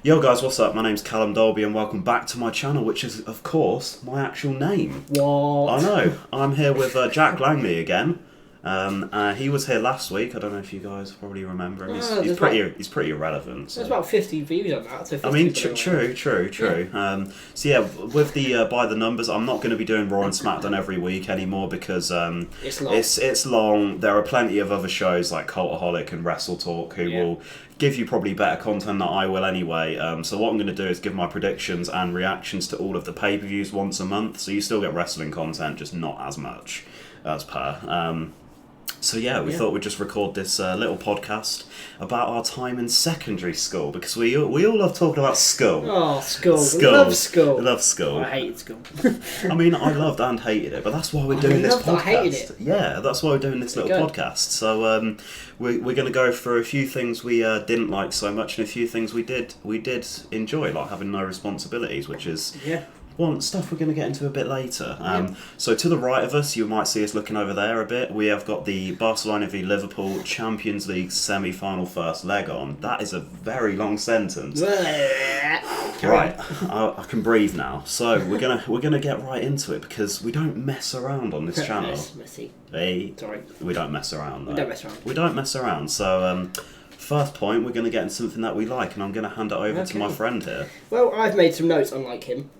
Yo guys, what's up? My name's Callum Dolby and welcome back to my channel, which is, of course, my actual name. What? I know. I'm here with Jack Langley again. He was here last week. I don't know if you guys probably remember him. He's pretty irrelevant. So. There's about 50 views on that. So I mean, true. Yeah. So yeah, with the by the numbers, I'm not going to be doing Raw and SmackDown every week anymore because it's long. It's long. There are plenty of other shows like Cultaholic and Wrestle Talk who will give you probably better content than I will anyway. So what I'm going to do is give my predictions and reactions to all of the pay-per-views once a month. So you still get wrestling content, just not as much as per. So yeah, we thought we'd just record this little podcast about our time in secondary school because we all love talking about school. Oh, school. Love school. Love school. I hated school. I mean, I loved and hated it, but that's why we're doing this podcast. I hated it. Yeah, that's why we're doing this little podcast. So we're going to go through a few things we didn't like so much and a few things we did enjoy, like having no responsibilities, which is stuff we're going to get into a bit later. So to the right of us, you might see us looking over there a bit. We have got the Barcelona v Liverpool Champions League semi-final first leg on. That is a very long sentence. Right, I can breathe now. So we're gonna get right into it because we don't mess around on this channel. Messy. Hey, sorry. We don't mess around. Though. We don't mess around. So. First point, we're going to get into something that we like, and I'm going to hand it over to my friend here. Well, I've made some notes unlike him.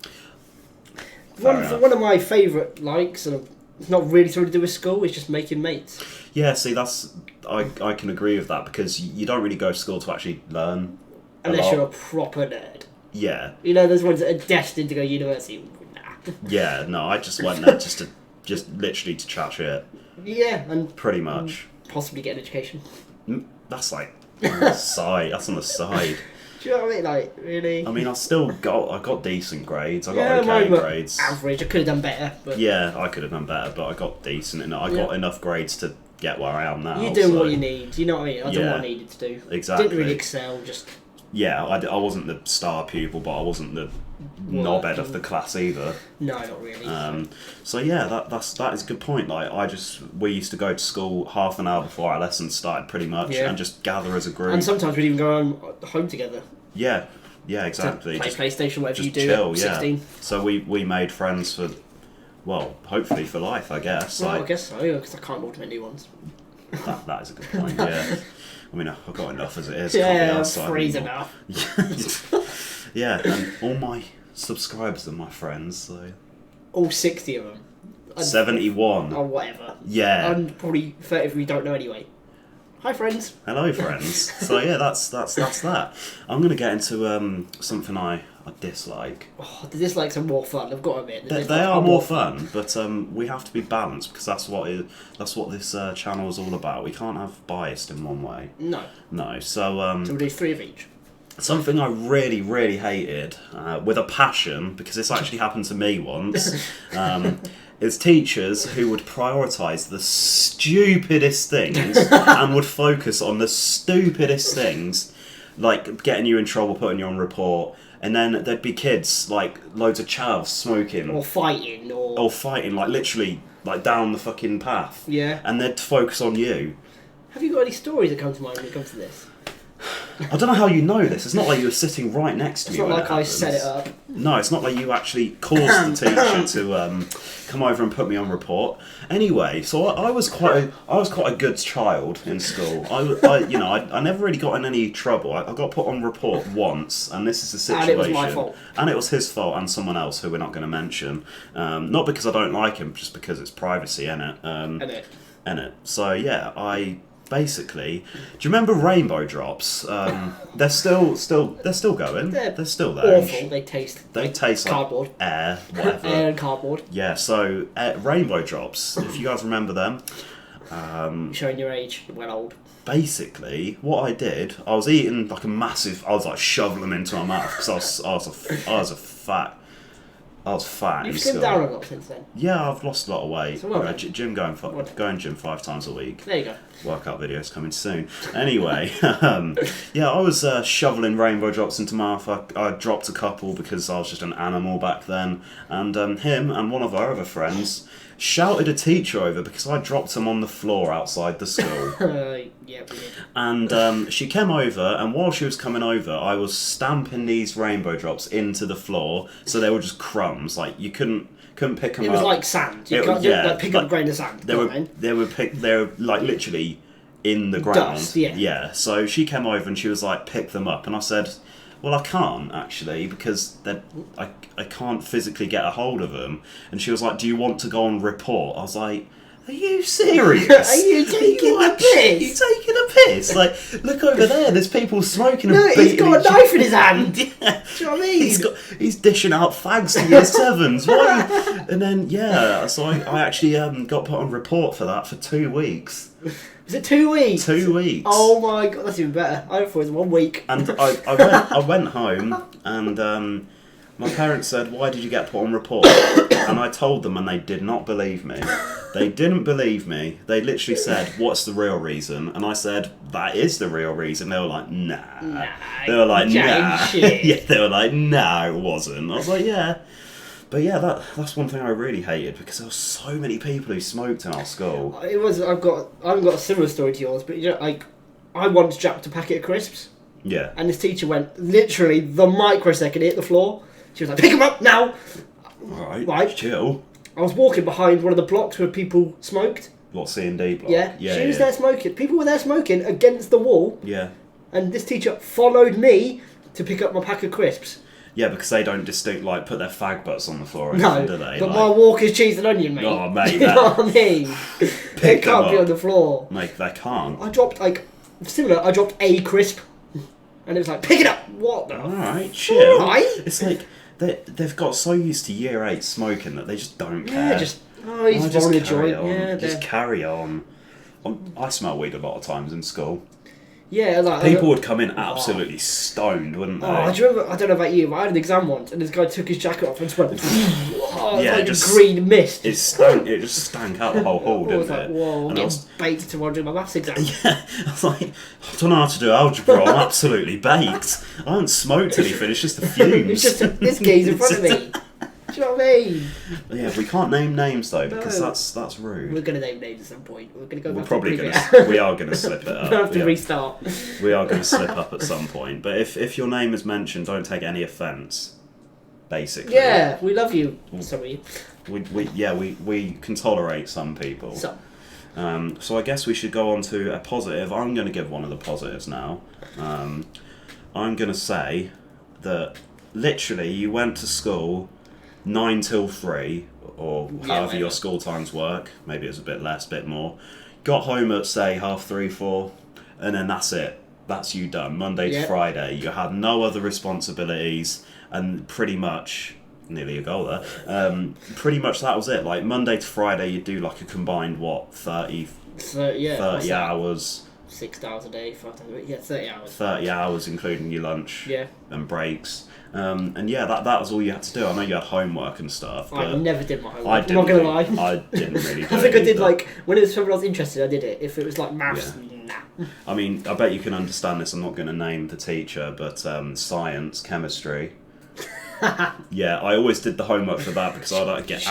One of my favourite likes, and it's not really something to do with school, is just making mates. Yeah, see, I can agree with that, because you don't really go to school to actually learn unless you're a proper nerd. Yeah. You know, those ones that are destined to go to university. Nah. Yeah, no, I just went there just literally to chat shit. Yeah, and... pretty much. Possibly get an education. That's like... on the side. That's on the side. Do you know what I mean? Like, really? I mean, I got decent grades. I got okay grades. Average. I could have done better. But... yeah, I could have done better, but I got decent, and I got enough grades to get where I am now. You're doing what you need. You know what I mean? I did what I needed to do. Exactly. Didn't really excel, just... yeah, I wasn't the star pupil, but I wasn't the knobhead of the class either. No, not really. So yeah, that is a good point. Like we used to go to school half an hour before our lessons started, pretty much, and just gather as a group. And sometimes we'd even go home together. Yeah, exactly. To play PlayStation, whatever you do. Chill, at 16. Yeah. So we made friends for, well, hopefully for life, I guess. Well, I guess so, because I can't order new ones. That is a good point. Yeah. I mean, I've got enough as it is. Yeah, free's enough. Yeah, and all my subscribers are my friends, so... all 60 of them. 71. Or whatever. Yeah. And probably 30 if we don't know anyway. Hi, friends. Hello, friends. So yeah, that's that. I'm going to get into something I dislike. Oh, the dislikes are more fun, I've got to admit. They are more fun, but we have to be balanced because that's what this channel is all about. We can't have biased in one way. No. So so we'll do 3 of each. Something I really, really hated, with a passion, because this actually happened to me once, is teachers who would prioritise the stupidest things and would focus on the stupidest things, like getting you in trouble, putting you on report, and then there'd be kids, like loads of chavs smoking. Or fighting, or fighting, like literally, like down the fucking path. Yeah. And they'd focus on you. Have you got any stories that come to mind when it comes to this? I don't know how you know this. It's not like you were sitting right next to me. It's not like I set it up. No, it's not like you actually caused the teacher to come over and put me on report. Anyway, so I was quite a good child in school. I never really got in any trouble. I got put on report once, and this is the situation. And it was my fault. And it was his fault and someone else who we're not going to mention. Not because I don't like him, just because it's privacy, innit? So yeah, basically, do you remember rainbow drops? They're still going. They're still there. Awful. They taste like cardboard, air, whatever. Air and cardboard. Yeah. So rainbow drops. If you guys remember them. Showing your age. You're well old. Basically, what I did, I was eating like a massive. I was like shoveling them into my mouth because I was fat. You've slimmed down a lot since then. Yeah, I've lost a lot of weight. So going gym 5 times a week. There you go. Workout videos coming soon. Anyway, yeah, I was shoveling rainbow drops into my mouth. I dropped a couple because I was just an animal back then. And him and one of our other friends shouted a teacher over because I dropped him on the floor outside the school. Yeah, we did. And she came over, and while she was coming over, I was stamping these rainbow drops into the floor, so they were just crumbs. Like, you couldn't pick them up. It was like sand. You can't pick up a grain of sand. They were like literally in the ground. Dust, yeah. Yeah. So she came over and she was like, pick them up, and I said, well, I can't actually because I can't physically get a hold of them. And she was like, do you want to go on report? I was like, are you serious? Are you taking the piss? Are you taking a piss? Like, look over there, there's people smoking and beating. He's got a knife in his hand. Yeah. Do you know what I mean? He's dishing out fags to year sevens. Why? And then, so I actually got put on report for that for 2 weeks. Was it 2 weeks? 2 weeks. Oh my god, that's even better. I thought it was 1 week. And I went home and my parents said, why did you get put on report? And I told them and they did not believe me. They didn't believe me. They literally said, what's the real reason? And I said, that is the real reason. They were like, nah. They were like, nah. Yeah, they were like, nah, it wasn't. I was like, yeah. But yeah, that's one thing I really hated because there were so many people who smoked in our school. I haven't got a similar story to yours, but like, I once jacked a packet of crisps. Yeah. And this teacher went literally the microsecond it hit the floor. She was like, pick them up now. Alright, right. Chill. I was walking behind one of the blocks where people smoked. What, C&D block? Yeah. She was there smoking. People were there smoking against the wall. Yeah. And this teacher followed me to pick up my pack of crisps. Yeah, because they don't put their fag butts on the floor or anything, do they? But my Walker's cheese and onion, mate. Oh, mate. You know what I mean? They can't be on the floor. Mate, they can't. I dropped, I dropped a crisp. And it was like, pick it up. What the? Alright, chill. Alright. It's like, they've got so used to year 8 smoking that they just don't care. Yeah, he's rolling a joint. Yeah, just carry on. I smell weed a lot of times in school. Yeah, like people would come in absolutely stoned, wouldn't they? Oh, do you remember? I don't know about you, but I had an exam once, and this guy took his jacket off and just went, just a green mist. It just stank out the whole hall, didn't I was like, whoa, I'm getting baked tomorrow doing my maths exam. Yeah, I was like, I don't know how to do algebra. I'm absolutely baked. I haven't smoked anything. It's just the fumes. It's just this gee's in front of me. Do you know what I mean? Yeah, we can't name names though because that's rude. We're gonna name names at some point. We're gonna go. We are gonna slip it up. We'll have to restart. We are gonna slip up at some point. But if your name is mentioned, don't take any offence. Basically. Yeah, we love you. Sorry. We can tolerate some people. So I guess we should go on to a positive. I'm going to give one of the positives now. I'm going to say that literally you went to school 9 till 3, or however your school times work. Maybe it was a bit less, a bit more. Got home at, say, 3:30, 4, and then that's it. That's you done. Monday to Friday. You had no other responsibilities, and pretty much, nearly a goal there, pretty much that was it. Like, Monday to Friday, you do like a combined, 30 hours. 6 hours a day, 30 hours. 30 hours, including your lunch and breaks. And that was all you had to do. I know you had homework and stuff. But I never did my homework. I'm not gonna lie. I didn't really. I think I did when it was something I was interested. I did it. If it was like maths, nah. I mean, I bet you can understand this. I'm not going to name the teacher, but science, chemistry. Yeah, I always did the homework for that because I'd get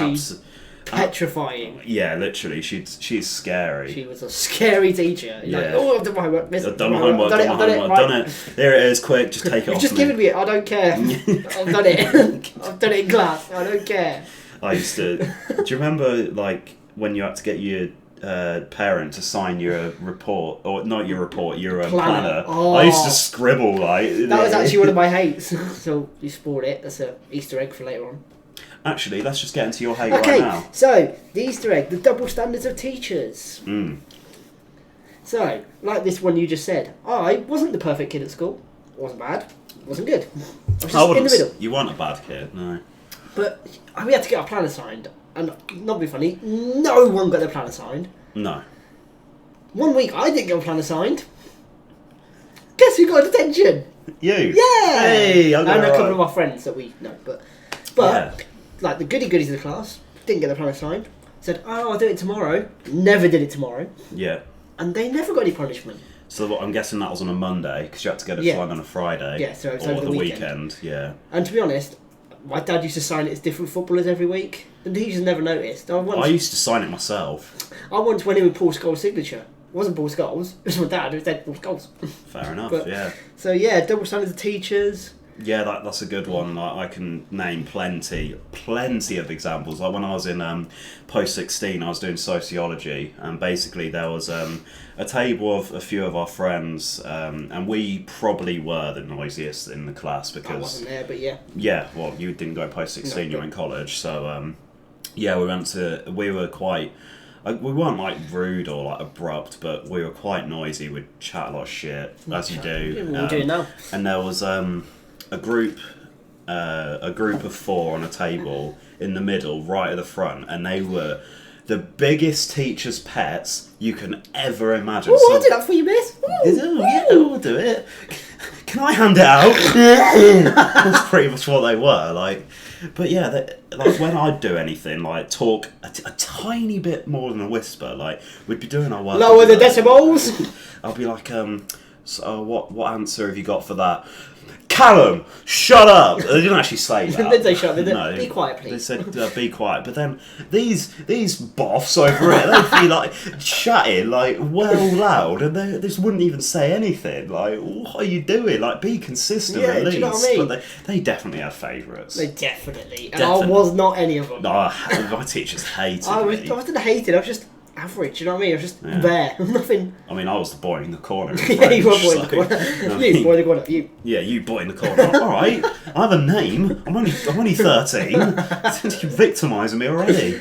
petrifying. Yeah, literally, she's scary. She was a scary teacher. Yeah. I've done my homework. I've done my homework. I've done it. There it is. Quick, just take it off. You've just given me it. I don't care. I've done it. I've done it in class. I don't care. I used to. Do you remember when you had to get your parent to sign your report, or not your report, your planner? Oh. I used to scribble That was actually one of my hates. So you spoiled it. That's an Easter egg for later on. Actually, let's just get into your hate right now. So, the Easter egg, the double standards of teachers. So, like this one you just said, I wasn't the perfect kid at school. Wasn't bad. Wasn't good. I was just in the middle. You weren't a bad kid, no. But we had to get our planner signed. And, not be funny, no one got their planner signed. No. 1 week I didn't get a planner signed. Guess who got detention? You. Yeah! Hey, I and a couple of our friends that we know. But like the goodies of the class, didn't get the planner signed. Said, I'll do it tomorrow. Never did it tomorrow. Yeah. And they never got any punishment. So I'm guessing that was on a Monday, because you had to get it signed on a Friday. Yeah, so it was or over the weekend. Yeah. And to be honest, my dad used to sign it as different footballers every week. The teachers never noticed. I used to sign it myself. I once went in with Paul Scholes' signature. It wasn't Paul Scholes. It was my dad. It was Paul Scholes. Fair enough, yeah. So, yeah, double standards of teachers. Yeah, that's a good one. Like, I can name plenty of examples. Like when I was in post-16, I was doing sociology, and basically there was a table of a few of our friends, and we probably were the noisiest in the class because... I wasn't there, but yeah. Yeah, well, you didn't go post-16, you were in college, so yeah, we were quite... we weren't like rude or like abrupt, but we were quite noisy. We'd chat a lot of shit, as you do. We're doing now. And there was... a group of 4 on a table in the middle, right at the front, and they were the biggest teacher's pets you can ever imagine. Oh, I'll do that for you, miss. Yeah, I'll do it. Can I hand it out? That's pretty much what they were like. But yeah, like when I'd do anything, like talk a tiny bit more than a whisper, like we'd be doing our work. Lower the decibels. I'll be like, so what answer have you got for that? Callum, shut up! They didn't actually say that. They didn't say shut up. No, be quiet, please. They said be quiet. But then these boffs over here, they'd be like chatting like well loud, and they just wouldn't even say anything. Like, what are you doing? Like, be consistent at least. Do you know what I mean? But they definitely had favourites. They definitely. And I was not any of them. No, my teachers hated me. I wasn't hated. I was just average. You know what I mean? I was just there. Nothing. I mean, I was the boy in the corner. Yeah, you were boy in the corner. You boy in the corner. You. Yeah, you boy in the corner. All right, I have a name. I'm only 13. You're victimising me already.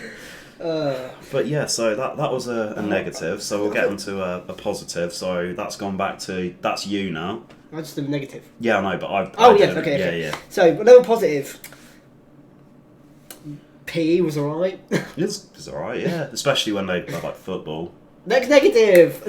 But yeah, so that was a negative. So we'll get into a positive. So that's gone back to that's you now. I just did a negative. Yeah, I know, but I. Oh yes, okay. Yeah. So another positive. PE was alright. It's alright, yeah. Especially when they play like football. Next negative!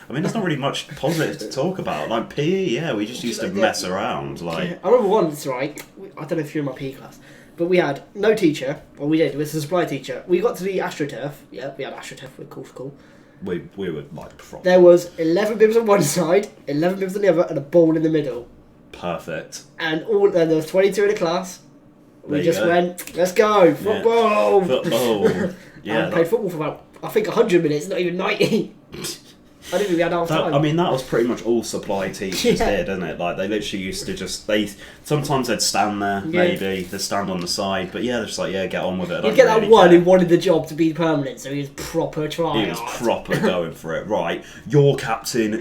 I mean, there's not really much positive to talk about. Like PE, yeah, we just used to mess around. Like I remember once, right? I don't know if you're in my PE class, but we had no teacher. Well, we did. It was a supply teacher. We got to the AstroTurf. Yeah, we had AstroTurf. We're cool. We were like proper. There was 11 bibs on one side, 11 bibs on the other, and a ball in the middle. Perfect. And there was 22 in the class. We just went, let's go, football! Yeah. Football. Yeah. And played football for about, I think, 100 minutes, not even 90. I didn't think we had half time. I mean, that was pretty much all supply teachers did, isn't it? Like, they literally used to just... Sometimes they'd stand there, maybe. They'd stand on the side. But yeah, they're just like, get on with it. You'd get that one who wanted the job to be permanent, so he was proper trying. He was proper going for it. Right, you're captain,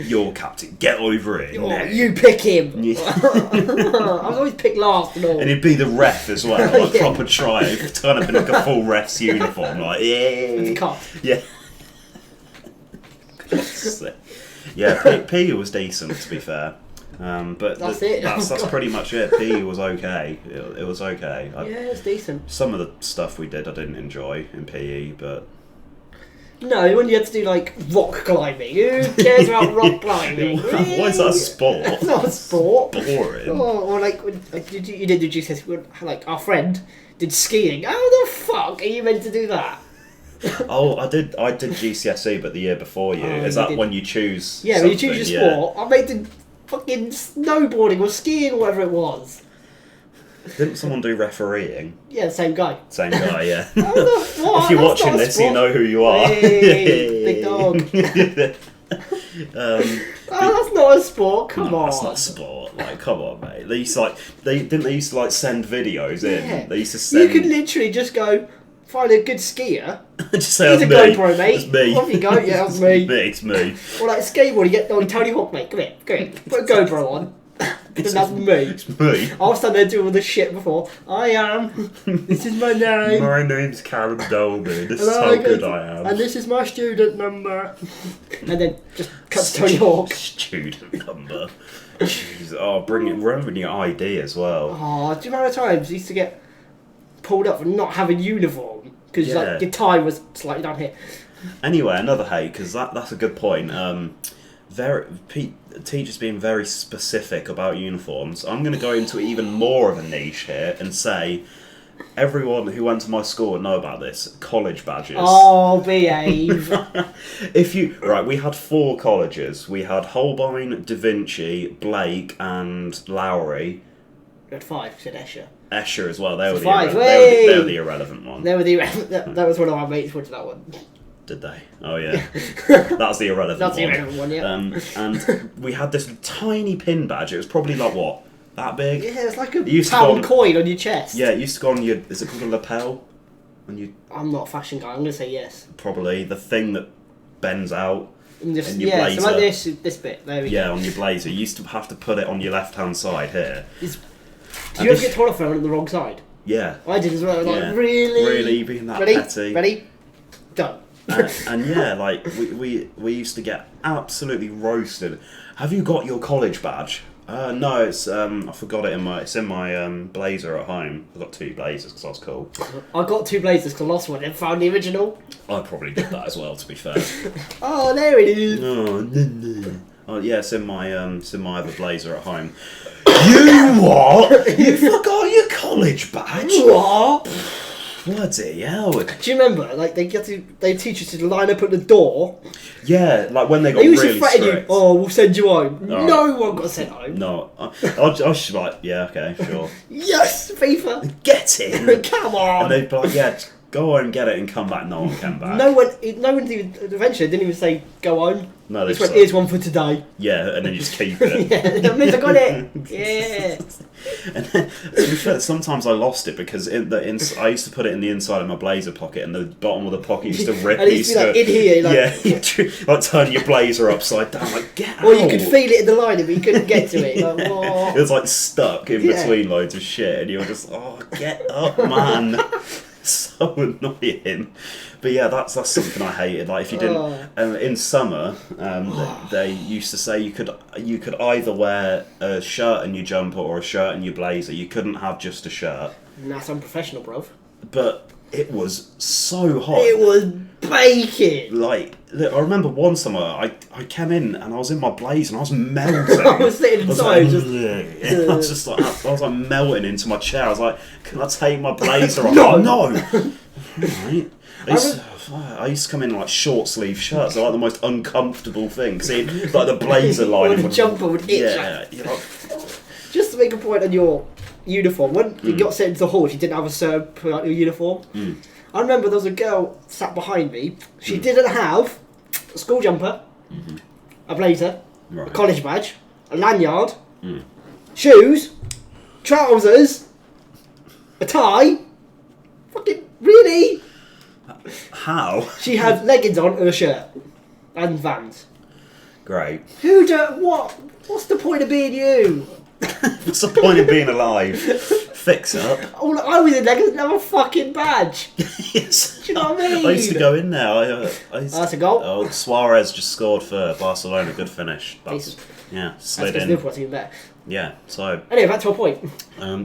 get over it. Oh, you pick him. Yeah. I was always picked last and all. And he'd be the ref as well, like proper try. Turn up in like a full ref's uniform, like, with the cup. Yeah. Yeah, PE was decent, to be fair. But that's pretty much it. PE was okay. It was okay. Yeah, it's decent. Some of the stuff we did I didn't enjoy in PE, but... No, when you had to do like rock climbing. Who cares about rock climbing? Why is that a sport? It's not a sport. Boring. Or like, you did the GCSE, like our friend did skiing. How the fuck are you meant to do that? Oh, I did GCSE, but the year before you. Is that when you choose? Yeah, when you choose your sport. I made the fucking snowboarding or skiing or whatever it was. Didn't someone do refereeing? Yeah, same guy. Same guy, yeah. If you're watching this, you know who you are. Hey, big dog. That's not a sport. Come on. That's not a sport. Like, come on, mate. They used to like send videos in. Yeah. They used to send. You could literally just go find a good skier. Just say, he's a GoPro, mate. It's me. Off you go. Yeah, that's me. It's me. Or like a skateboard, you get on Tony Hawk, mate. Come here. Put a GoPro on. And that's me. It's me. I'll stand there doing all this shit before. I am. This is my name. My name's Callum Dolby. This is how good I am. And this is my student number. And then just cut to Tony Hawk. Student number. Jeez. Oh, remembering your ID as well. Oh, do you know how many times you used to get pulled up for not having uniform? Because like, your tie was slightly down here. Anyway, another hate, because that's a good point. Teachers being very specific about uniforms. I'm going to go into even more of a niche here and say everyone who went to my school would know about this. College badges. Oh, behave. We had 4 colleges. We had Holbein, Da Vinci, Blake and Lowry. You had 5, because you had Escher. Escher as well. They were 5. They were the irrelevant one. They were the irrelevant. That was one of our mates wanted that one. Did they? Oh yeah. That's the irrelevant That's one. the irrelevant one, yeah. And we had this tiny pin badge. It was probably like what? That big? Yeah, it's like a pound coin on your chest. Yeah, it used to go on your... Is it called a lapel? I'm not a fashion guy. I'm going to say yes. Probably. The thing that bends out in your blazer. Yeah, so like this bit. There we go. Yeah, on your blazer. You used to have to put it on your left-hand side here. Do you ever get told off for having it on the wrong side? Yeah. I did as well. Like, really? Really being that petty. Ready? Done. And yeah, like we used to get absolutely roasted. Have you got your college badge? No, it's I forgot it in my blazer at home. I've got 2 blazers because I was cool. I got 2 blazers because I lost one and found the original. I probably did that as well, to be fair. Oh, there it is. Oh yeah, it's in my other blazer at home. You what? You forgot your college badge? What? Bloody hell! Do you remember? Like they teach us to line up at the door. Yeah, like when they got used really to threaten strict. you. Oh, we'll send you home. All no one got sent home. No, I was like, yeah, okay, sure. Yes, FIFA. Get in. Come on. And they'd be like, yeah, go home and get it and come back. No one came back. No one even eventually didn't even say go home. No, they just went, here's one for today. Yeah, and then you just keep it. Yeah, that means I got it. Yeah. And then, to be fair, sometimes I lost it because I used to put it in the inside of my blazer pocket, and the bottom of the pocket used to rip. And it used to be like in here, like like turn your blazer upside down, like get out. Or you could feel it in the lining, but you couldn't get to it. Like, it was like stuck in between loads of shit, and you were just, oh, get up, man. So annoying. But yeah, that's something I hated. Like if you didn't in summer, they used to say you could either wear a shirt and your jumper or a shirt and your blazer. You couldn't have just a shirt. That's unprofessional, bruv. But it was so hot. It was baking. Like I remember one summer I came in and I was in my blazer and I was melting. I was sitting inside. I was just like I was like melting into my chair. I was like, can I take my blazer off? No. Right. I used to come in like short sleeve shirts. They're like the most uncomfortable thing. See, like the blazer line. Or the jumper would itch. Yeah. Just to make a point on your uniform, when you got sent into the hall, you didn't have a certain put out your uniform. I remember there was a girl sat behind me. She didn't have a school jumper, a blazer, a college badge, a lanyard, shoes, trousers, a tie. Fucking really? How? She had leggings on and a shirt and Vans. Great. What's the point of being you? What's the point of being alive? Fix up. Oh, I was in there because I didn't have a fucking badge. Yes. Do you know what I mean? I used to go in there. That's a goal. Oh, Suarez just scored for Barcelona. Good finish. Yeah, slid in. Liverpool's even better. Yeah, so... Anyway, back to our point.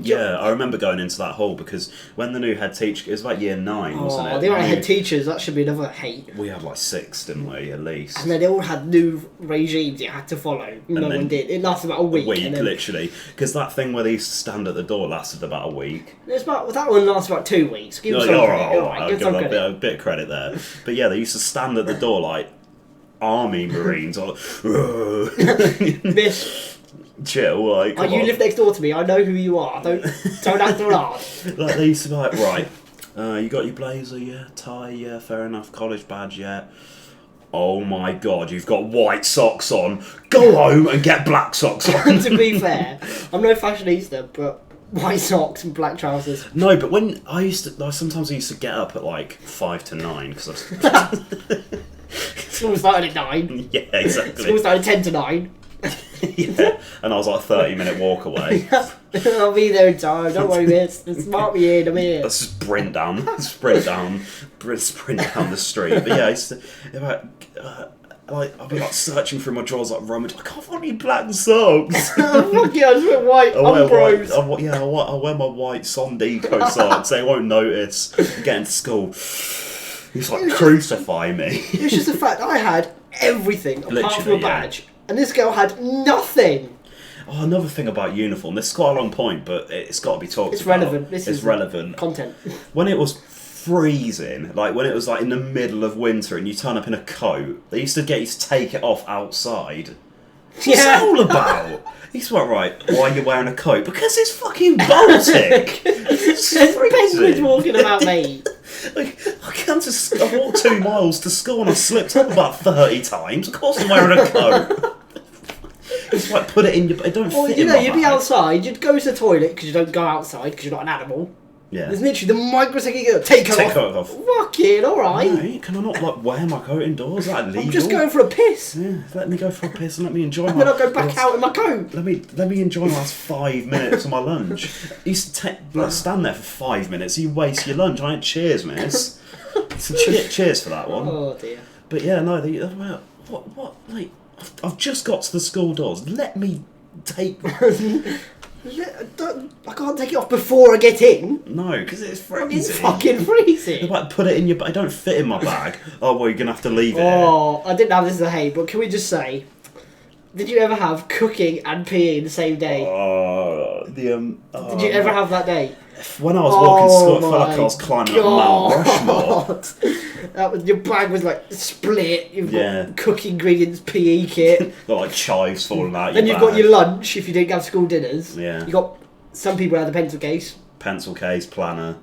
Yeah, I remember going into that hall because when the new head teacher... It was like year 9, wasn't it? They were head teachers. That should be another hate. We had like 6, didn't we, at least? And then they all had new regimes you had to follow. No one did. It lasted about a week. Literally. Because that thing where they used to stand at the door lasted about a week. That one lasted about 2 weeks. Give them some credit. Give them a bit of credit there. But yeah, they used to stand at the door like army marines. Or Miss... Chill, like. You live next door to me. I know who you are. Don't act hard. Like they used to be like, right, you got your blazer, yeah, tie, yeah, fair enough, college badge, yeah. Oh my god, you've got white socks on. Go home and get black socks on. To be fair, I'm no fashionista, but white socks and black trousers. No, but when sometimes I used to get up at like 5 to 9 because School started at 9. Yeah, exactly. School started 10 to 9. Yeah, and I was like a 30-minute walk away. I'll be there in time, don't worry, miss. Smart me in, I'm here. Let's sprint down the street. But yeah, I used to, I'd be like searching through my drawers like rummage. I can't find any black socks. Fuck yeah, I just wear white Umbros. I'll wear my white Sondico socks. They won't notice. Getting to school. He's like, crucify me. It's just the fact I had everything apart from a badge. And this girl had nothing. Oh, another thing about uniform. This is quite a long point, but it's got to be talked about. It's relevant. It's relevant. Content. When it was freezing, like when it was like in the middle of winter and you turn up in a coat, they used to get you to take it off outside. What's that all about? He's like, right, why are you wearing a coat? Because it's fucking Baltic. There's penguins walking about, mate. Like, I walked 2 miles to school and I slipped up about 30 times. Of course I'm wearing a coat. It's like, put it in your... It don't fit in my you'd be bag. outside, you'd go to the toilet because you don't go outside because you're not an animal. Yeah. There's literally the microsecond you go, take it off. Fucking alright. Right, can I not like wear my coat indoors? Is that illegal? I'm just going for a piss. Yeah, let me go for a piss and let me enjoy my... And then I'll go back out in my coat. Let me enjoy the last 5 minutes of my lunch. You used to stand there for 5 minutes, you waste your lunch. I ain't cheers, miss. So cheers for that one. Oh dear. But yeah, no, what, like, I've just got to the school doors. Let me take... I can't take it off before I get in. No, because it's freezing. It's fucking freezing. Like, put it in your bag. It don't fit in my bag. Oh, well, you're going to have to leave it Oh, I didn't have this as a hay, but can we just say, did you ever have cooking and PE in the same day? Did you ever have that day? When I was walking to school, I felt like I was climbing up Mount Rushmore. Your bag was like split. You've Yeah. got cooking ingredients, PE kit. Got like chives falling out Then your you've got bag. your lunch if you didn't have school dinners. Yeah. You got some people had the pencil case. Pencil case, planner,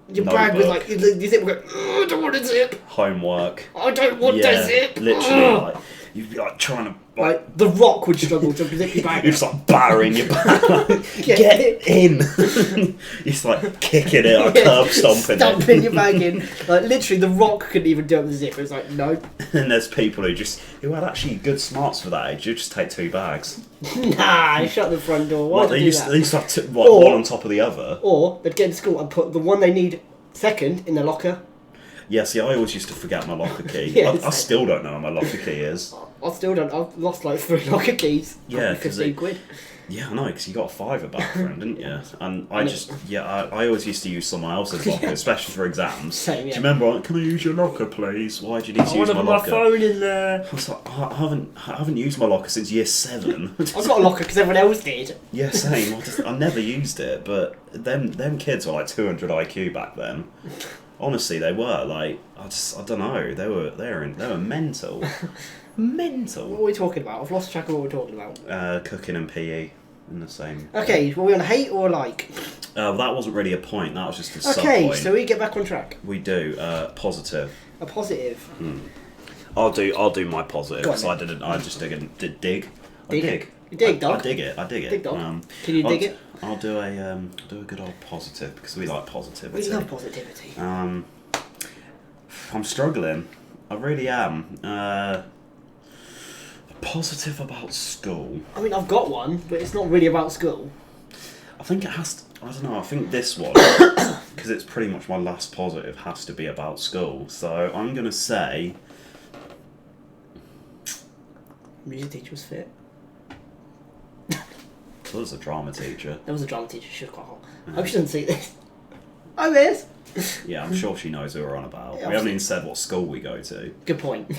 Your bag was notebook, like you zip would go. I don't want to zip. homework. I don't want to zip. Literally, like you'd be like trying to Like the Rock would struggle to zip your bag. You're just like battering your bag. Get in. You're just like kicking it, like curb stomping your bag in. Like literally, the Rock couldn't even do up the zip. It was like no. And there's people who had actually good smarts for that age. You just take 2 bags. Nah, shut the front door. Why Like, would they you do used that? to have one on top of the other. Or they'd get to school and put the one they need second in their locker. Yeah, see, I always used to forget my locker key. Yeah, I still don't know where my locker key is. I still don't. I've lost like 3 locker keys. Yeah, Probably 15 quid. Yeah, I know, because you got a £5 back for him, didn't you? And I always used to use someone else's locker, especially for exams. Same, yeah. Do you remember, like, can I use your locker, please? Why do you need to use my I locker? want to put my phone in there. I was like, I haven't used my locker since year 7. I've got a locker because everyone else did. Yeah, same. I never used it, but them kids were like 200 IQ back then. Honestly, they were like I don't know. They were mental. Mental. What are we talking about? I've lost track of what we're talking about. Cooking and PE in the same. Okay, were we on hate or like? That wasn't really a point. That was just a sub Okay, point. so we get back on track. We do positive. A positive. I'll do my positive Go on, because I just did dig. Dig I it. dig. You dig, dog? I dig it. Dig, dog. Can you dig it? I'll do a good old positive because we like positivity. We love positivity. I'm struggling. I really am. Positive about school. I mean, I've got one, but it's not really about school. I think it has to, I don't know, I think this one, because it's pretty much my last positive, has to be about school. So I'm going to say... Music teacher was fit. So was a drama teacher. There was a drama teacher, she was quite hot. I hope she doesn't see this. Hi, miss. Yeah, I'm sure she knows who we're on about. Yeah, we haven't even said what school we go to. Good point.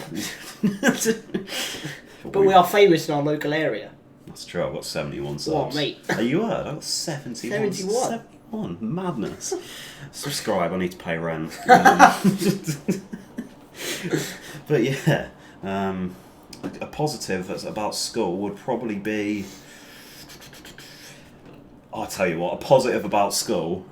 But we are famous in our local area. That's true, I've got 71 subs. What, mate? Are you heard? I've got 71. 71? 71. Madness. Subscribe, I need to pay rent. But yeah, a positive that's about school would probably be... I'll tell you what, a positive about school...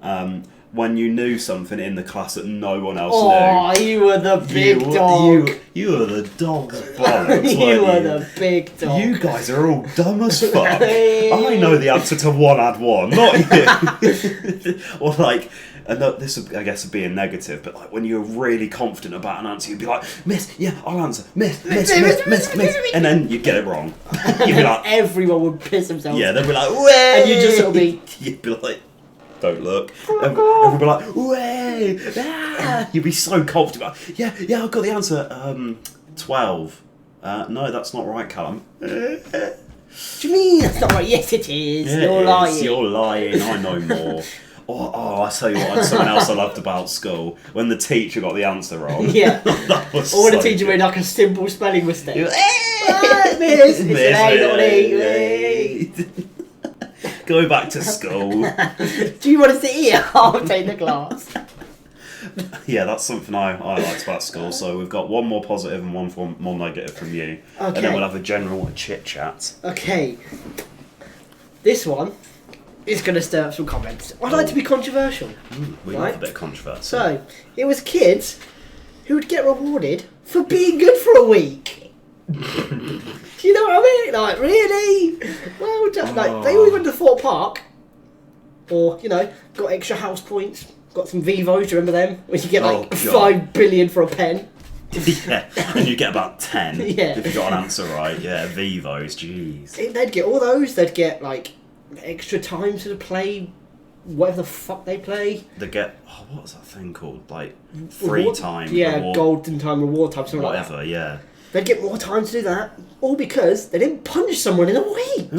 when you knew something in the class that no one else knew. Oh, you were the big dog. You were the dog's bollocks, You were the big dog. You guys are all dumb as fuck. I know the answer to 1 add 1, not you. Or like, and this would, I guess would be a negative, but like when you were really confident about an answer, you'd be like, Miss, yeah, I'll answer. Miss. And then you'd get it wrong. You'd be like... Everyone would piss themselves. Yeah, they'd be like, way! And you'd just sort of be... You'd be like... Don't look. Everyone be like, way! Ah! You'd be so confident about, yeah, I've got the answer. 12. No, that's not right, Callum. What do you mean? That's not right. Yes, it is. Yeah, You're lying. You're lying. I know more. I tell you what, something else I loved about school, when the teacher got the answer wrong. Yeah. That was Or when so the teacher good. made like a simple spelling mistake. Miss, It's an A, not an E. Go back to school. Do you want to sit here? I'll take the class. Yeah, that's something I liked about school. So we've got one more positive and one more negative from you. Okay. And then we'll have a general chit chat. Okay. This one is going to stir up some comments. I'd like to be controversial. We love a bit of controversy. So, it was kids who would get rewarded for being good for a week. Do you know what I mean? Like, really? Well done. Like, they all went to Thorpe Park, or, got extra house points, got some Vivos, do you remember them? When you get 5 billion for a pen. Yeah, and you get about 10 yeah. if you got an answer right. Yeah, Vivos, jeez. They'd get all those, they'd get, extra time to play whatever the fuck they play. They get, what's that thing called? Like, free time. Yeah, reward, golden time, reward time, something like that. Whatever, yeah. They'd get more time to do that, all because they didn't punish someone in a week.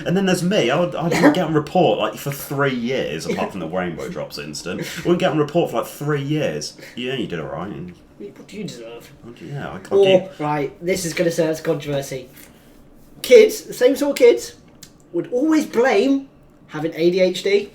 And then there's me. I didn't get a report for 3 years, apart from the Rainbow Drops incident. I wouldn't get a report for 3 years. Yeah, you did it right. What do you deserve? Yeah, I can't. Right, this is going to serve as controversy. Kids, the same sort of kids, would always blame having ADHD.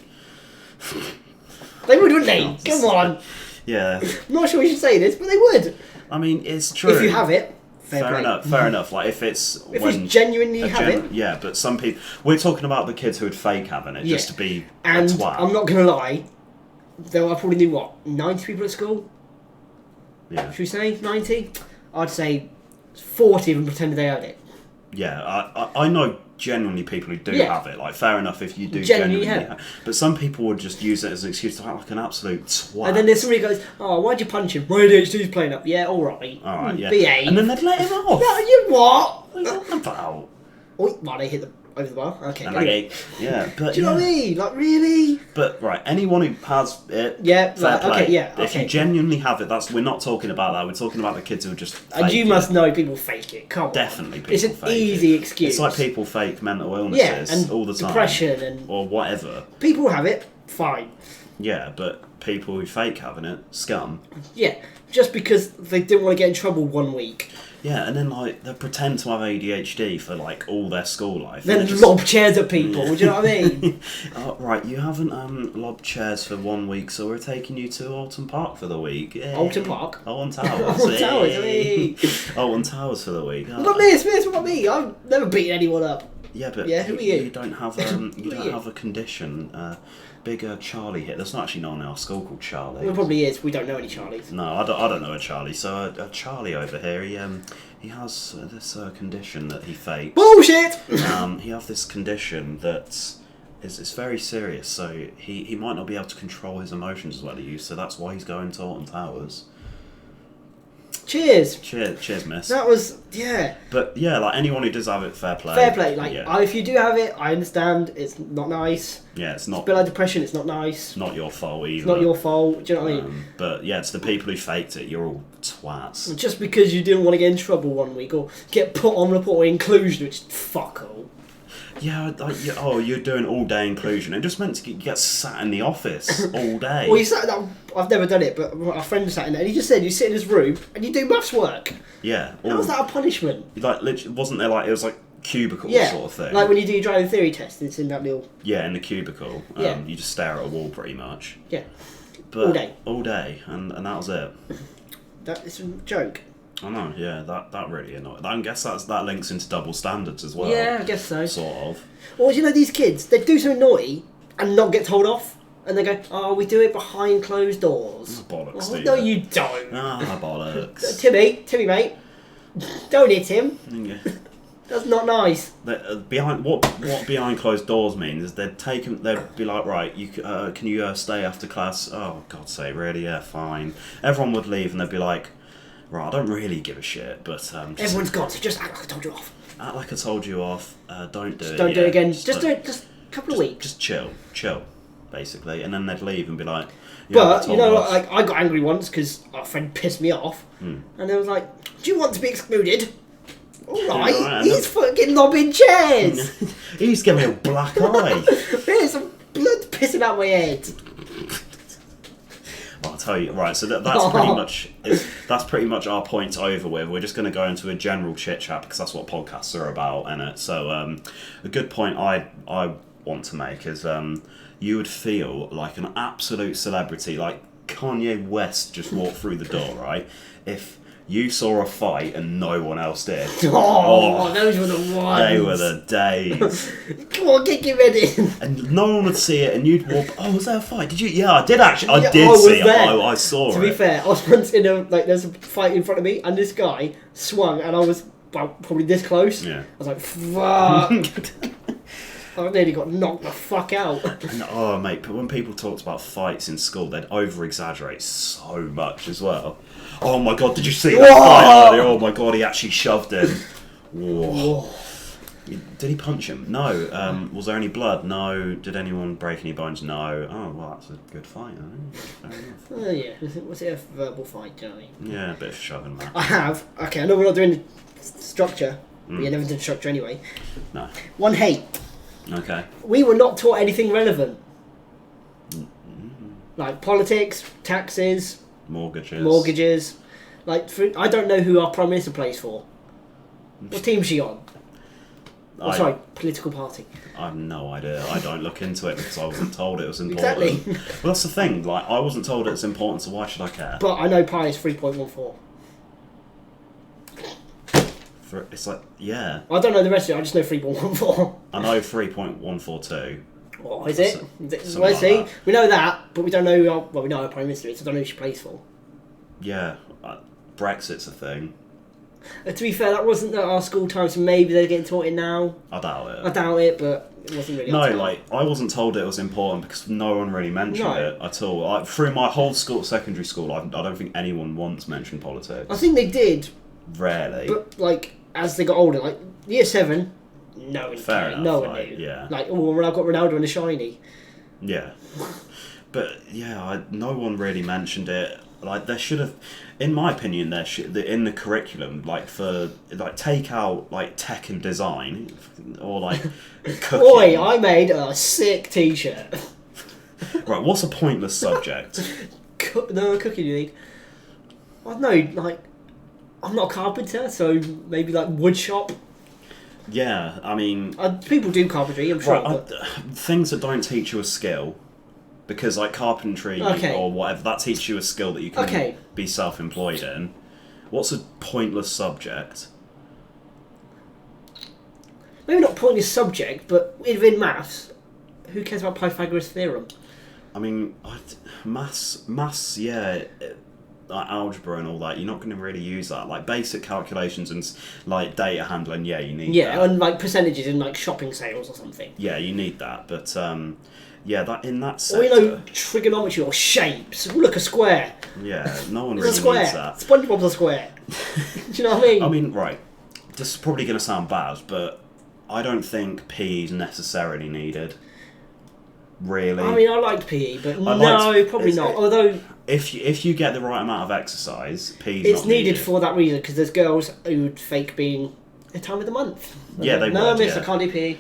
They would, wouldn't they? Come on. Yeah. I'm not sure we should say this, but they would. I mean, it's true. If you have it, fair enough. Like, if it's genuinely have it. Yeah, but some people... We're talking about the kids who would fake having it just to be and a twat. I'm not going to lie, there I probably knew, 90 people at school? Yeah. Should we say 90? I'd say 40 of them pretended they had it. Yeah, I know genuinely people who do have it. Fair enough if you do genuinely have it. But some people would just use it as an excuse to act like an absolute twat. And then there's somebody who goes, why'd you punch him? My ADHD's playing up. Yeah, alright. Alright, yeah. Behave. And then they'd let him off. No, you what? What are you talking about? Well, they hit over the bar. Okay. And yeah, but do you know what I mean? Really? But right, anyone who has it, fair play. Okay, yeah. If you genuinely have it, we're not talking about that. We're talking about the kids who are just. And you must know people fake it. Come on. Definitely, people it's an fake easy it. excuse. It's like people fake mental illnesses and all the time, depression or whatever. People have it, fine. Yeah, but people who fake having it, scum. Yeah, just because they didn't want to get in trouble 1 week. Yeah, and then they pretend to have ADHD for all their school life. Then lob chairs at people. Do you know what I mean? Right, you haven't lobbed chairs for 1 week, so we're taking you to Alton Park for the week. Yay. Alton Park. Alton Towers. Alton Towers. Hey. Alton Towers for the week. What about me? What about me? I've never beaten anyone up. Yeah, but who are you? You don't have have a condition. Bigger Charlie here. There's not actually no one in our school called Charlie. There probably is. We don't know any Charlies. No, I don't know a Charlie. So a Charlie over here, he has this condition that he fakes. Bullshit. He has this condition that is very serious. So he might not be able to control his emotions as well as he used. So that's why he's going to Alton Towers. Cheers, miss. That was But yeah, anyone who does have it, fair play. Fair play. If you do have it, I understand. It's not nice. Yeah, it's not. It's a bit like depression. It's not nice. Not your fault either. It's not your fault. Do you know what I mean? But yeah, it's the people who faked it. You're all twats. Just because you didn't want to get in trouble 1 week or get put on report inclusion, which fuck all. Yeah, you're doing all day inclusion. It just meant to get sat in the office all day. Well, you sat. I've never done it, but our friend sat in there, and he just said you sit in his room and you do maths work. Yeah. How was that a punishment? Literally, wasn't there it was cubicle sort of thing? Like when you do your driving theory test, it's in that little. Yeah, in the cubicle. You just stare at a wall pretty much. Yeah. But all day, and that was it. That is a joke. I know, yeah, that really annoyed. I guess that links into double standards as well. Yeah, I guess so. Sort of. Or these kids, they do something naughty and not get told off, and they go, we do it behind closed doors. Bollocks, no, you don't. Bollocks. Timmy, mate, don't hit him. Yeah. That's not nice. Behind what behind closed doors means is they'd be like, right, you can you stay after class? Oh, God's sake, really? Yeah, fine. Everyone would leave, and they'd be like, right, I don't really give a shit, but everyone's gone, so just act like I told you off. Act like I told you off. Don't do it. Don't do it again. Just do it. Just a couple of weeks. Just chill, basically, and then they'd leave and be like. But I got angry once because our friend pissed me off, and they was like, "Do you want to be excluded?" All right, he's fucking lobbing chairs. He's giving me a black eye. There's some blood pissing out my head. I'll tell you, right, so that's pretty much our point over with. We're just going to go into a general chit chat because that's what podcasts are about, innit? So a good point I want to make is you would feel like an absolute celebrity, like Kanye West just walked through the door, right? If You saw a fight and no one else did. Oh, those were the ones. They were the days. Come on, get your head in. And no one would see it, and you'd walk. Oh, was there a fight? Did you? Yeah, I did actually. I did see it. I saw it. To be fair, I was once in there's a fight in front of me, and this guy swung, and I was probably this close. Yeah. I was like, fuck. I nearly got knocked the fuck out. Oh, mate, but when people talked about fights in school, they'd over-exaggerate so much as well. Oh my god, did you see that fight earlier? Oh my god, he actually shoved him. Whoa. Did he punch him? No. Was there any blood? No. Did anyone break any bones? No. Oh, well, that's a good fight, I think. Oh, yeah. Was it a verbal fight, Johnny? Yeah, a bit of shoving, man. I have. Okay, I know we're not doing structure. But you never did structure anyway. No. One hate. Okay. We were not taught anything relevant. Like politics, taxes, mortgages. Like, I don't know who our Prime Minister plays for. What team's she on? Sorry, political party. I have no idea. I don't look into it because I wasn't told it was important. Exactly. Well, that's the thing. Like, I wasn't told it's important, so why should I care? But I know pi is 3.14. It's like, yeah. I don't know the rest of it. I just know 3.14. I know 3.142. What is it? Well, see, we know that, but we don't know. We know our Prime Minister is. I don't know who she plays for. Yeah, Brexit's a thing. To be fair, that wasn't at our school time, so maybe they're getting taught it now. I doubt it. But it wasn't really. No, like, I wasn't told it was important because no one really mentioned it at all. Through my whole secondary school, I don't think anyone once mentioned politics. I think they did. Rarely. But, like, as they got older, like, year 7, no one Fair cared. enough, No one knew. Yeah. Like, when I got Ronaldo and the shiny. Yeah. But, yeah, no one really mentioned it. Like, there should have, in my opinion, in the curriculum, take out, tech and design, or, cooking. Boy, I made a sick t-shirt. Right, what's a pointless subject? No, cooking you need. I don't know, I'm not a carpenter, so maybe, wood shop. Yeah, I mean... people do carpentry, I'm sure. Right, things that don't teach you a skill, because, carpentry or whatever, that teaches you a skill that you can be self-employed in. What's a pointless subject? Maybe not pointless subject, but within maths, who cares about Pythagoras' theorem? I mean, maths, yeah... algebra and all that, you're not going to really use that. Basic calculations and data handling, yeah, you need that. Yeah, and percentages in shopping sales or something. Yeah, you need that, but that in that sector... Or trigonometry or shapes. Look, a square. Yeah, no one really needs that. SpongeBob's a square. Do you know what I mean? I mean, right, this is probably going to sound bad, but I don't think PE is necessarily needed. Really. I mean, I liked PE, but probably not. Although... If you get the right amount of exercise, PE's it's needed for that reason, because there's girls who would fake being a time of the month. Yeah, they would. No, miss, I can't do PE.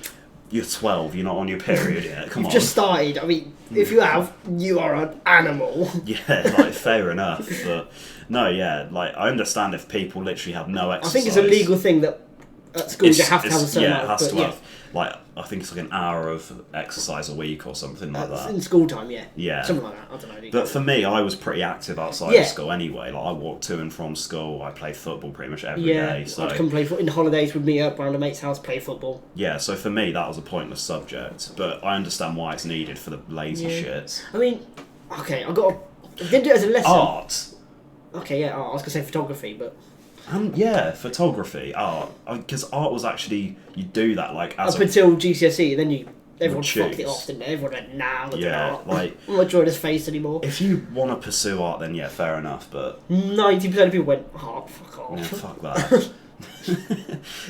You're 12, you're not on your period yet, come on. You've just started, I mean, if you have, you are an animal. Yeah, fair enough, but no, yeah, I understand if people literally have no exercise. I think it's a legal thing that at school you have to have a certain amount. Yeah, it has to have, I think it's an hour of exercise a week or something like that. In school time, yeah. Yeah. Something like that, I don't know. But for me, I was pretty active outside of school anyway. I walked to and from school, I played football pretty much every day. So I'd come play football. In holidays, we'd meet up around a mate's house, play football. Yeah, so for me, that was a pointless subject. But I understand why it's needed for the lazy shits. I mean, okay, I didn't do it as a lesson. Art. Okay, yeah, art. I was going to say photography, but... photography, art. Because art was actually, you do that up until GCSE, then everyone fucked it off, didn't they? Everyone went, nah, look at art. I'm not drawing his face anymore. If you want to pursue art, then yeah, fair enough, but... 90% of people went, oh, fuck off. Yeah, fuck that.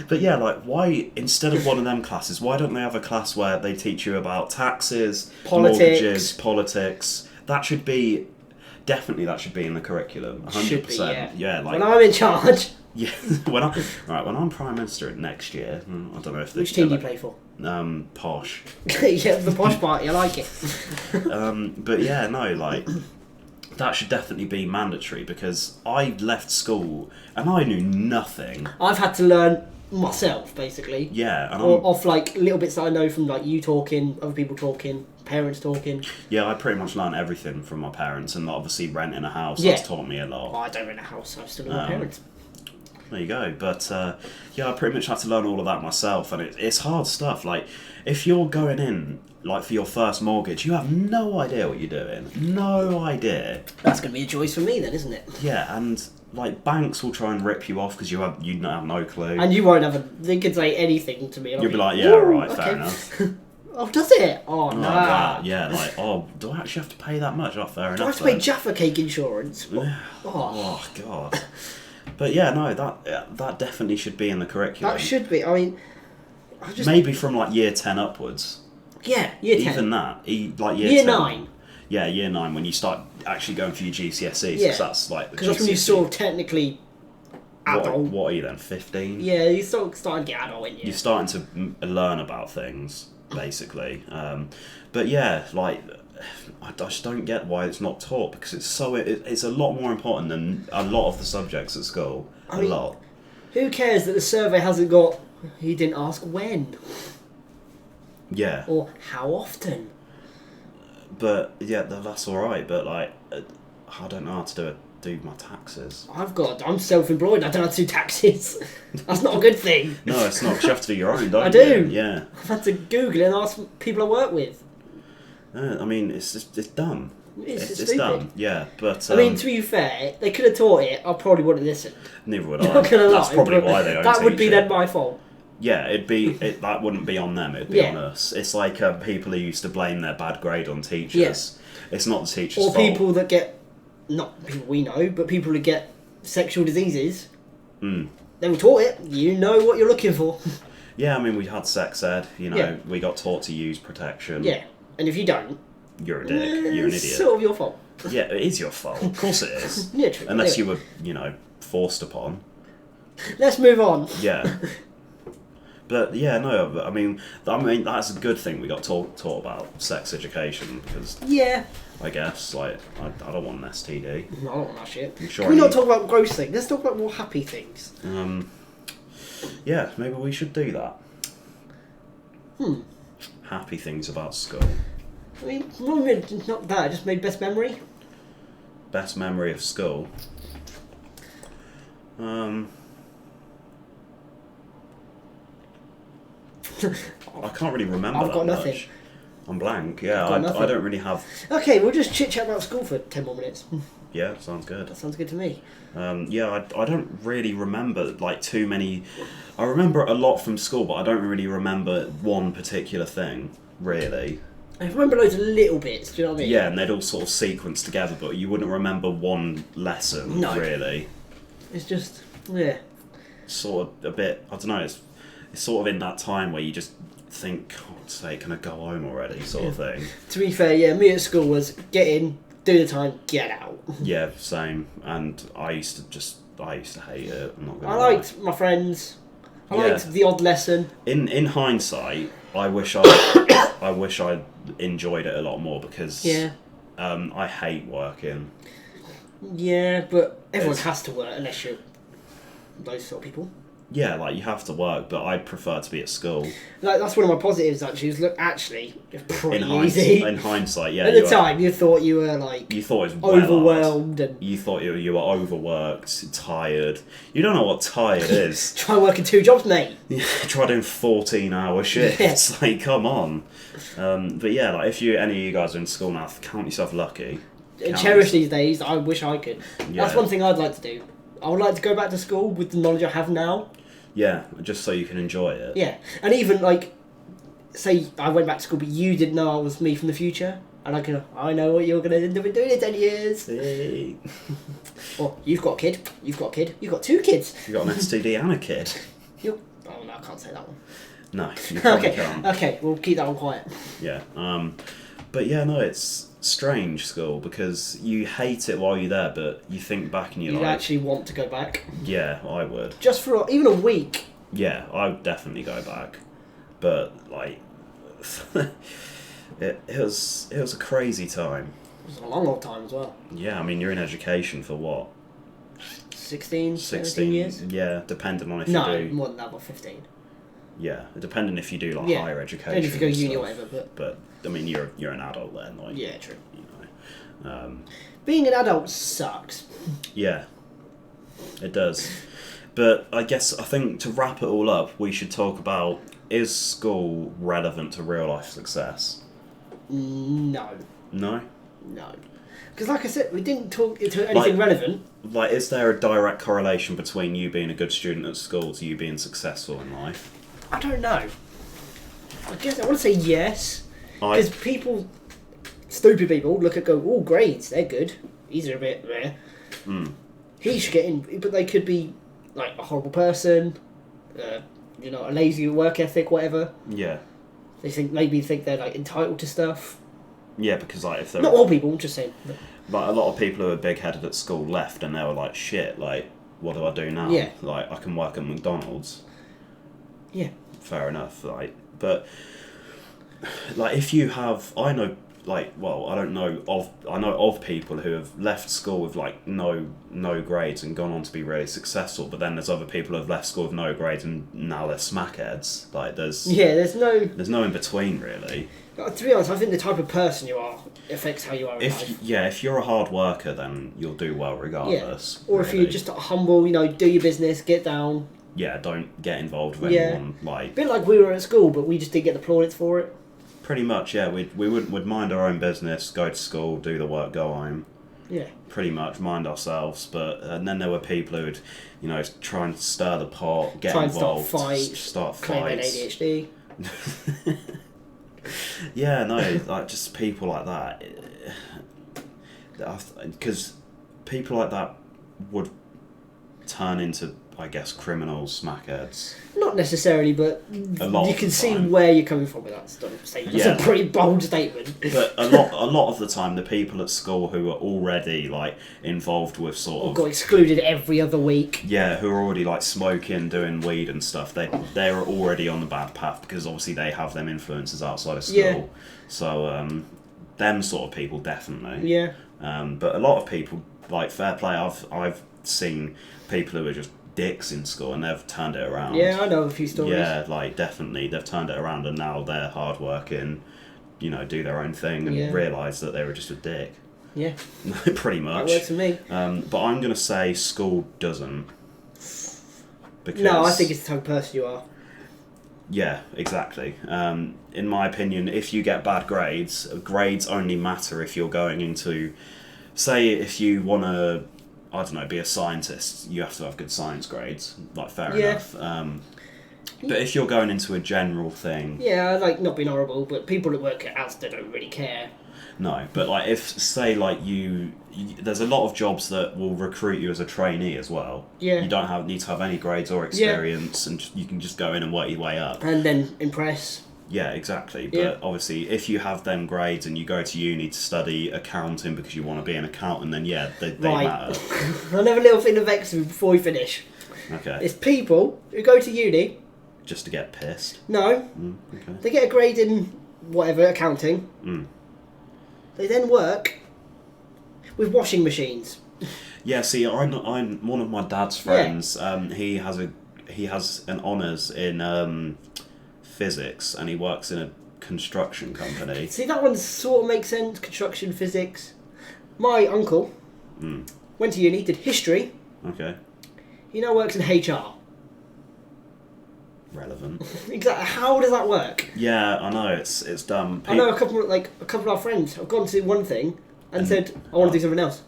But yeah, why, instead of one of them classes, why don't they have a class where they teach you about taxes, mortgages, politics? That should be... Definitely, that should be in the curriculum. 100%. Should be, yeah. When I'm in charge. Yeah, when I'm Prime Minister next year, I don't know if... Which team do you play for? Posh. Yeah, the Posh Party, I like it. But yeah, no, that should definitely be mandatory, because I left school and I knew nothing. I've had to learn myself, basically. Yeah. And off little bits that I know from you talking, other people talking, parents talking. Yeah, I pretty much learned everything from my parents, and obviously renting a house has taught me a lot. Oh, I don't rent a house, I still live with my parents. There you go. But yeah, I pretty much had to learn all of that myself, and it's hard stuff. Like, if you're going in like for your first mortgage, you have no idea what you're doing. No idea. That's going to be a choice for me then, isn't it? Yeah, and like banks will try and rip you off because you have no clue. And you won't they could say anything to me. You'll be like, yeah, right, fair enough. Oh, does it? Oh, no. Nah. Yeah, like, oh, do I actually have to pay that much? Oh, fair enough. Do I have to pay Jaffa Cake insurance? Oh, God. But yeah, no, that definitely should be in the curriculum. That should be. I mean, maybe from like year 10 upwards. Yeah, year 10. Even that, like year 10. 9. Yeah, year 9 when you start actually going for your GCSEs. Yeah, that's like because that's when you sort of technically adult. What are you then? 15. Yeah, you're sort of starting to get adult in you. You're starting to learn about things basically. But yeah, like I just don't get why it's not taught because it's a lot more important than a lot of the subjects at school. I mean, lot. Who cares that the survey hasn't got? He didn't ask when. Yeah. Or how often. But yeah, that's all right. But like, I don't know how to do my taxes. I'm self-employed. I don't know how to do taxes. That's not a good thing. No, it's not. 'Cause you have to do your own, don't you? I do. Yeah. I've had to Google it and ask people I work with. I mean, it's dumb. It's stupid. dumb. Yeah, but I mean, to be fair, they could have taught it. I probably wouldn't listen. Neither would I. Not gonna That's lie, probably why they don't. That would teach be it. then my fault. Yeah, that wouldn't be on them. It'd be on us. It's like people who used to blame their bad grade on teachers. Yes. It's not the teacher's fault. Or people that get, not people we know, but people that get sexual diseases. They were taught it. You know what you're looking for. Yeah, I mean, we had sex ed. You know, we got taught to use protection. Yeah, and if you don't, you're a dick. You're an idiot. It's sort of your fault. Yeah, it is your fault. Of course it is. Yeah, true. Unless you were, forced upon. Let's move on. Yeah. But yeah, no, I mean that's a good thing we got taught about sex education because I guess like I don't want an STD. No, I don't want that shit. Sure Can we not talk about gross things? Let's talk about more happy things. Yeah, maybe we should do that. Happy things about school. I mean, not that. I just made best memory. Best memory of school. I can't really remember. I've got nothing. Much. I'm blank. Yeah, I don't really have. Okay, we'll just chit chat about school for 10 more minutes. Yeah, sounds good. That sounds good to me. Yeah, I don't really remember like too many. I remember a lot from school, but I don't really remember one particular thing really. I remember loads of little bits. Do you know what I mean? Yeah, and they'd all sort of sequence together, but you wouldn't remember one lesson really. It's just sort of a bit. I don't know. It's sort of in that time where you just think, God's sake, can I go home already, sort of thing. To be fair, me at school was get in, do the time, get out. Yeah, same. And I used to hate it. I'm not gonna I lie. liked my friends. I liked the odd lesson. In hindsight, I wish I enjoyed it a lot more because I hate working. Yeah, but everyone has to work unless you're those sort of people. Yeah, like you have to work, but I'd prefer to be at school. Like that's one of my positives actually. Is look, actually, it's pretty easy. In hindsight, yeah. At the time, you thought you were like you thought it was overwhelmed, and you thought you were overworked, tired. You don't know what tired is. Try working 2 jobs, mate. Try doing 14-hour shifts. It's like, come on. But yeah, like if any of you guys are in school now, count yourself lucky. Cherish these days. I wish I could. Yeah. That's one thing I'd like to do. I would like to go back to school with the knowledge I have now. Yeah, just so you can enjoy it. Yeah, and even like, say I went back to school, but you didn't know I was me from the future, and I know what you're gonna end up doing in 10 years. Hey. Or you've got a kid, you've got 2 kids. You got an STD and a kid. Oh no, I can't say that one. No, you probably can't. Okay, we'll keep that one quiet. Yeah, but yeah, no, it's strange school because you hate it while you're there, but you think back and you'd actually want to go back. Yeah, I would. Just for even a week. Yeah, I would definitely go back, but like, it was a crazy time. It was a long time as well. Yeah, I mean you're in education for what? 16 years. Yeah, depending on if you do. No, more than that, about 15. Yeah, depending if you do like higher education. Only if you go uni or whatever, but I mean you're an adult then, like. Yeah, true. You know, being an adult sucks. Yeah, it does. But I think to wrap it all up, we should talk about, is school relevant to real life success? No. No? No. Because like I said, we didn't talk into anything relevant. Like, is there a direct correlation between you being a good student at school to you being successful in life? I don't know. I guess I want to say yes. Because stupid people, go, grades, they're good. These are a bit rare. He should get in, but they could be like a horrible person, a lazy work ethic, whatever. Yeah. They maybe think they're like entitled to stuff. Yeah, because like if they're not all people, I'm just saying. But... Like a lot of people who were big-headed at school left, and they were like, "Shit, like, what do I do now? Yeah. Like, I can work at McDonald's." Yeah. Fair enough, like, but like if you have, I know of people who have left school with like no grades and gone on to be really successful, but then there's other people who have left school with no grades and now they're smackheads. Like there's no in between really. To be honest, I think the type of person you are affects how you are in life. If you're a hard worker, then you'll do well regardless. Yeah. Or really. If you're just humble, do your business, get down. Yeah, don't get involved with anyone. Like, a bit like we were at school, but we just didn't get the plaudits for it. Pretty much, yeah. We'd mind our own business, go to school, do the work, go home. Yeah. Pretty much mind ourselves, and then there were people who'd, try and stir the pot, get involved, start fights, claim ADHD. Yeah, no, like just people like that. Because people like that would turn into, I guess, criminals, smackheads. Not necessarily, but you can see where you're coming from with that statement. It's a pretty bold statement. But a lot of the time, the people at school who are already like involved with got excluded every other week. Yeah, who are already like smoking, doing weed and stuff. They're already on the bad path because obviously they have them influences outside of school. Yeah. So them sort of people definitely. Yeah. But a lot of people, like, fair play. I've seen people who are just dicks in school and they've turned it around. Yeah, I know a few stories. Yeah, like definitely they've turned it around and now they're hard working, do their own thing and realise that they were just a dick. Yeah. Pretty much. That works for me. But I'm gonna say school doesn't. Because no, I think it's the type of person you are. Yeah, exactly. In my opinion, if you get bad grades only matter if you're going into, say, if you want to, I don't know, be a scientist, you have to have good science grades. Like, fair enough. But if you're going into a general thing... Yeah, like, not being horrible, but people that work at Asda don't really care. No, but, like, if, say, like, there's a lot of jobs that will recruit you as a trainee as well. Yeah. You don't need to have any grades or experience, and you can just go in and work your way up. And then impress. Yeah, exactly. But obviously, if you have them grades and you go to uni to study accounting because you want to be an accountant, then they matter. I'll have a little thing to vex me before we finish. Okay. It's people who go to uni... Just to get pissed? No. Okay. They get a grade in whatever, accounting. They then work with washing machines. Yeah, see, I'm one of my dad's friends. Yeah. He has an honours in physics, and he works in a construction company. See, that one sort of makes sense. Construction, physics. My uncle went to uni, did history. Okay. He now works in HR. Relevant. Exactly. How does that work? Yeah, I know, it's dumb. I know a couple of our friends have gone to one thing and said, I want to do something else.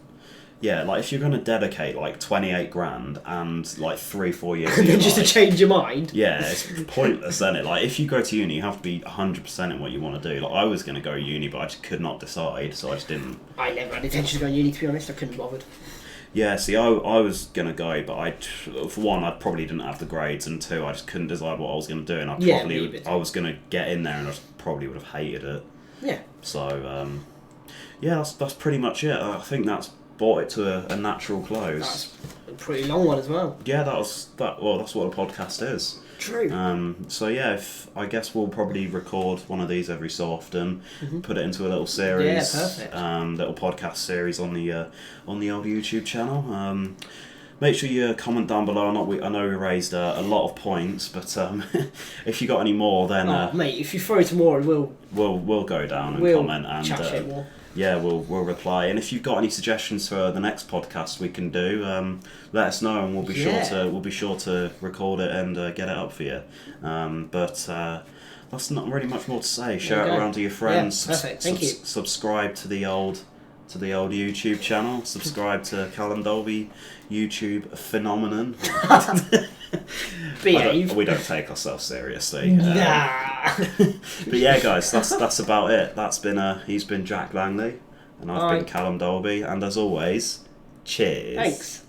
Yeah, like if you're going to dedicate like 28 grand and like 3-4 years and then just to change your mind. Yeah, it's pointless, isn't it? Like if you go to uni, you have to be 100% in what you want to do. Like I was going to go to uni, but I just could not decide, so I just didn't. I never had intention to go to uni, to be honest. I couldn't be bothered. Yeah, see, I was going to go, but for one, I probably didn't have the grades, and two, I just couldn't decide what I was going to do, and I was going to get in there, and I probably would have hated it. Yeah. So, yeah, that's pretty much it. I think that's brought it to a natural close. That's a pretty long one as well. Yeah, that's what a podcast is. True. So yeah, I guess we'll probably record one of these every so often, put it into a little series. Yeah, perfect. Little podcast series on the old YouTube channel. make sure you comment down below. I know we raised a lot of points, but if you got any more, then mate, if you throw some more, we'll go down and comment and chat shit more. Yeah, we'll reply. And if you've got any suggestions for the next podcast we can do, let us know, and we'll be sure to record it and get it up for you. But that's not really much more to say. Share it around to your friends. Yeah, perfect. Thank you. Subscribe to the old YouTube channel. Subscribe to Callum Dolby YouTube phenomenon. Behave. We don't take ourselves seriously. But yeah, guys, that's about it. He's been Jack Langley, and I've been Callum Dolby, and as always, cheers. Thanks.